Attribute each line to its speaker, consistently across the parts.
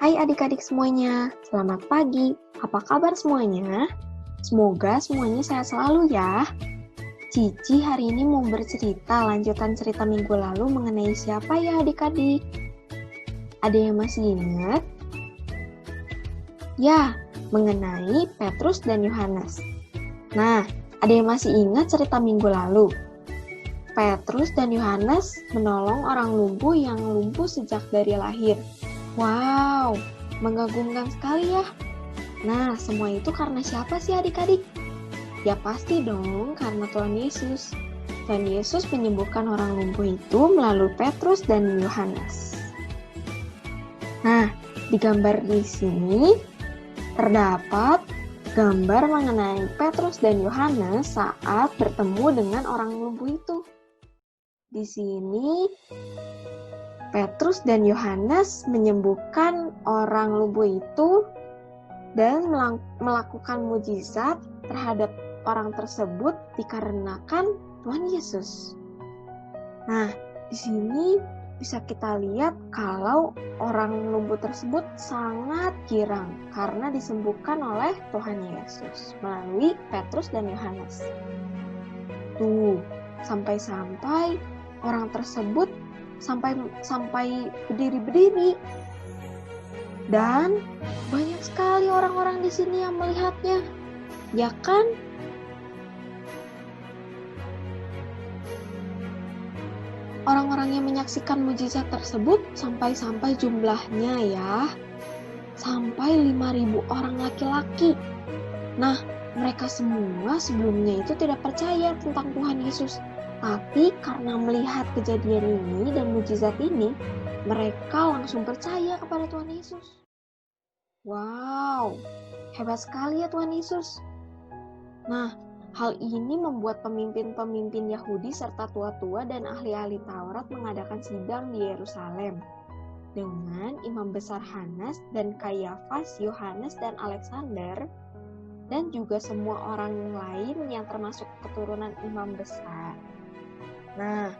Speaker 1: Hai adik-adik semuanya, selamat pagi. Apa kabar semuanya? Semoga semuanya sehat selalu ya. Cici hari ini mau bercerita lanjutan cerita minggu lalu mengenai siapa ya adik-adik? Ada yang masih ingat? Ya, mengenai Petrus dan Yohanes. Nah, ada yang masih ingat cerita minggu lalu? Petrus dan Yohanes menolong orang lumpuh yang lumpuh sejak dari lahir. Wow, mengagumkan sekali ya. Nah, semua itu karena siapa sih adik-adik? Ya pasti dong, karena Tuhan Yesus. Tuhan Yesus menyembuhkan orang lumpuh itu melalui Petrus dan Yohanes. Nah, di gambar di sini terdapat gambar mengenai Petrus dan Yohanes saat bertemu dengan orang lumpuh itu. Di sini Petrus dan Yohanes menyembuhkan orang lumpuh itu dan melakukan mujizat terhadap orang tersebut dikarenakan Tuhan Yesus. Nah, di sini bisa kita lihat kalau orang lumpuh tersebut sangat girang karena disembuhkan oleh Tuhan Yesus melalui Petrus dan Yohanes. Tuh, sampai-sampai orang tersebut sampai berdiri-berdiri. Dan banyak sekali orang-orang di sini yang melihatnya. Ya kan? Orang-orang yang menyaksikan mujizat tersebut sampai jumlahnya ya. Sampai 5.000 orang laki-laki. Nah, mereka semua sebelumnya itu tidak percaya tentang Tuhan Yesus. Tapi karena melihat kejadian ini dan mujizat ini, mereka langsung percaya kepada Tuhan Yesus. Wow, hebat sekali ya Tuhan Yesus. Nah, hal ini membuat pemimpin-pemimpin Yahudi serta tua-tua dan ahli-ahli Taurat mengadakan sidang di Yerusalem. Dengan imam besar Hanas dan Kayafas, Yohanes dan Alexander, dan juga semua orang lain yang termasuk keturunan imam besar. Nah,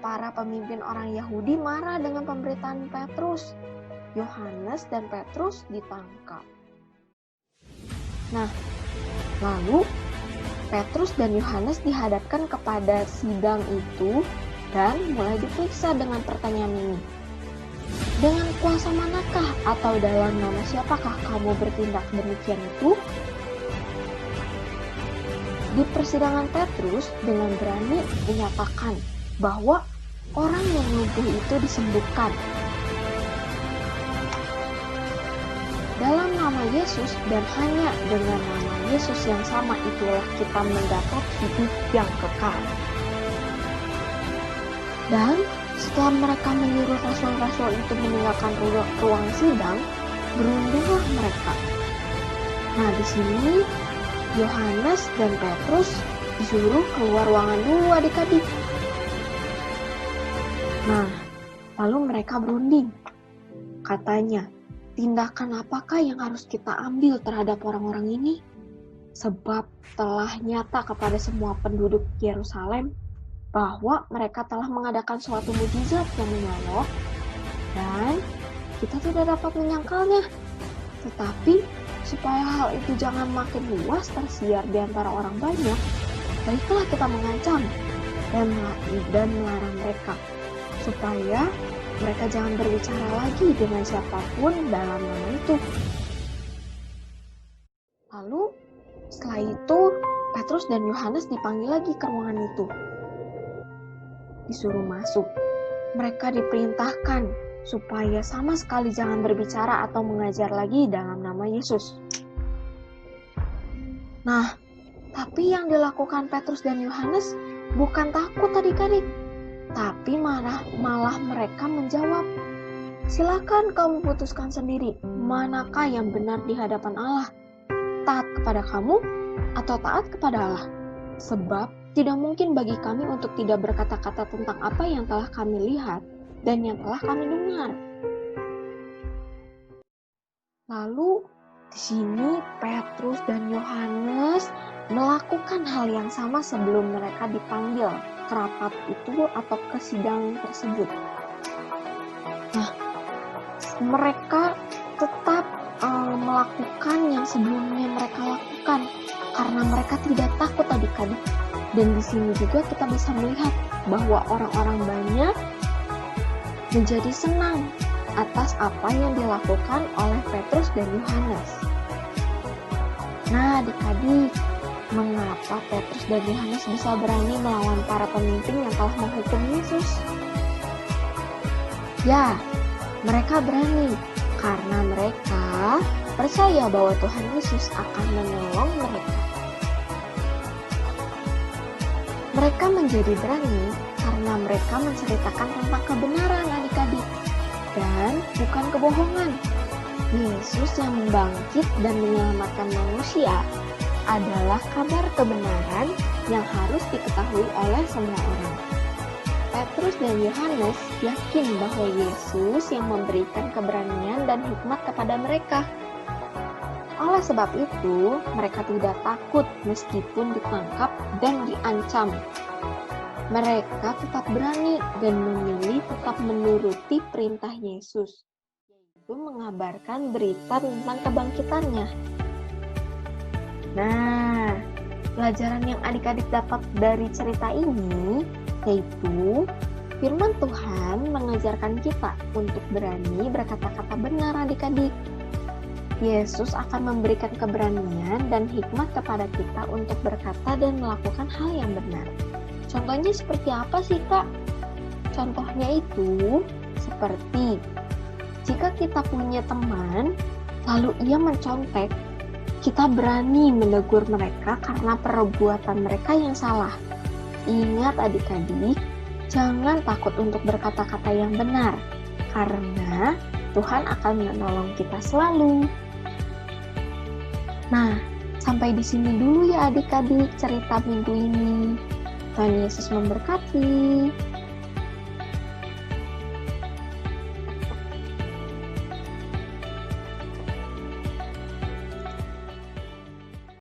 Speaker 1: para pemimpin orang Yahudi marah dengan pemberitaan Petrus. Yohanes dan Petrus ditangkap. Nah, lalu Petrus dan Yohanes dihadapkan kepada sidang itu dan mulai diperiksa dengan pertanyaan ini. Dengan kuasa manakah atau dalam nama siapakah kamu bertindak demikian itu? Di persidangan Petrus dengan berani menyatakan bahwa orang yang lumpuh itu disembuhkan. Dalam nama Yesus dan hanya dengan nama Yesus yang sama itulah kita mendapat hidup yang kekal. Dan setelah mereka menyuruh rasul-rasul itu meninggalkan ruang sidang, berundinglah mereka. Nah, di sini Yohanes dan Petrus disuruh keluar ruangan dulu adik-adik. Nah, lalu mereka berunding. Katanya, tindakan apakah yang harus kita ambil terhadap orang-orang ini? Sebab telah nyata kepada semua penduduk Yerusalem bahwa mereka telah mengadakan suatu mujizat yang menyolok dan kita tidak dapat menyangkalnya. Tetapi supaya hal itu jangan makin luas tersiar di antara orang banyak, baiklah kita mengancam dan melarang mereka, supaya mereka jangan berbicara lagi dengan siapapun dalam nama itu. Lalu setelah itu Petrus dan Yohanes dipanggil lagi ke ruangan itu. Disuruh masuk. Mereka diperintahkan supaya sama sekali jangan berbicara atau mengajar lagi dalam nama Yesus. Nah, tapi yang dilakukan Petrus dan Yohanes bukan takut adik-adik, tapi malah mereka menjawab, silakan kamu putuskan sendiri, manakah yang benar di hadapan Allah, taat kepada kamu atau taat kepada Allah? Sebab tidak mungkin bagi kami untuk tidak berkata-kata tentang apa yang telah kami lihat dan yang telah kami dengar. Lalu di sini Petrus dan Yohanes melakukan hal yang sama sebelum mereka dipanggil ke rapat itu atau ke sidang tersebut. Nah, mereka tetap melakukan yang sebelumnya mereka lakukan karena mereka tidak takut adik-adik. Dan di sini juga kita bisa melihat bahwa orang-orang banyak menjadi senang atas apa yang dilakukan oleh Petrus dan Yohanes. Nah, adik-adik, mengapa Petrus dan Yohanes bisa berani melawan para pemimpin yang telah menghukum Yesus? Ya, mereka berani karena mereka percaya bahwa Tuhan Yesus akan menolong mereka. Mereka menjadi berani karena mereka menceritakan tentang kebenaran adik-adik dan bukan kebohongan. Yesus yang bangkit dan menyelamatkan manusia adalah kabar kebenaran yang harus diketahui oleh semua orang. Petrus dan Yohanes yakin bahwa Yesus yang memberikan keberanian dan hikmat kepada mereka. Oleh sebab itu, mereka tidak takut meskipun ditangkap dan diancam. Mereka tetap berani dan memilih tetap menuruti perintah Yesus, yaitu mengabarkan berita tentang kebangkitannya. Nah, pelajaran yang adik-adik dapat dari cerita ini yaitu firman Tuhan mengajarkan kita untuk berani berkata-kata benar adik-adik. Yesus akan memberikan keberanian dan hikmat kepada kita untuk berkata dan melakukan hal yang benar. Contohnya seperti apa sih, Kak? Contohnya itu seperti jika kita punya teman, lalu ia mencontek, kita berani menegur mereka karena perbuatan mereka yang salah. Ingat adik-adik, jangan takut untuk berkata-kata yang benar, karena Tuhan akan menolong kita selalu. Nah, sampai di sini dulu ya adik-adik cerita minggu ini. Tuhan Yesus memberkati.